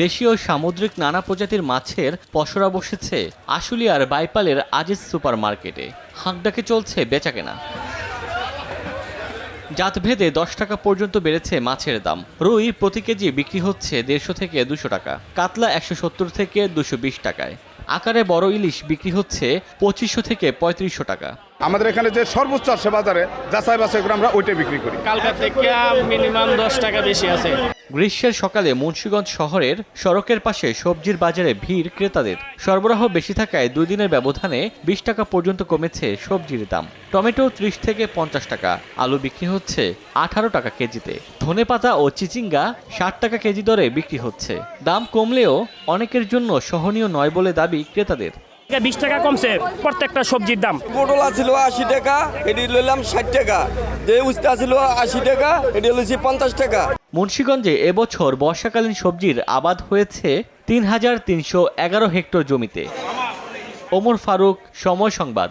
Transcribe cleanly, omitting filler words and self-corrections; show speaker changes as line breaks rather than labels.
দেশীয় সামুদ্রিক নানা প্রজাতির মাছের পসরা বসেছে আশুলিয়ার বাইপালের আজিজ সুপার মার্কেটে। হাঁকডাকে চলছে বেচাকেনা। জাতভেদে 10 টাকা পর্যন্ত বেড়েছে মাছের দাম। রুই প্রতি কেজি বিক্রি হচ্ছে 150 থেকে 200 টাকা, কাতলা 170 থেকে 220 টাকায়। আকারে বড় ইলিশ বিক্রি হচ্ছে 2500 থেকে 3500 টাকা।
আমাদের এখানে যে সর্বোচ্চ আসে বাজারে যাচাই বাছাই করে আমরা ওইটা বিক্রি করি।
কালকা থেকে মিনিমাম 10 টাকা বেশি আছে।
গ্রীষ্মের সকালে মুন্সিগঞ্জ শহরের সড়কের পাশে সবজির বাজারে ভিড় ক্রেতাদের। সরবরাহ বেশি থাকায় 2 দিনের ব্যবধানে 20 টাকা পর্যন্ত কমেছে সবজির দাম। টমেটো 30 থেকে 50 টাকা, আলু বিক্রি হচ্ছে 18 টাকা কেজিতে। ধনেপাতা ও চিচিঙ্গা 60 টাকা কেজি দরে বিক্রি হচ্ছে। দাম কমলেও অনেকের জন্য সহনীয় নয় বলে দাবি ক্রেতাদের।
20 টাকা কমছে প্রত্যেকটা সবজির দাম।
পটল ছিল 80 টাকা, এটি লইলাম 60 টাকা। যে উস্তা ছিল 80 টাকা, এটি লইছি 50 টাকা।
মুন্সিগঞ্জে এবছর বর্ষাকালীন সবজির আবাদ হয়েছে 3311 হেক্টর জমিতে। ওমর ফারুক, সময় সংবাদ।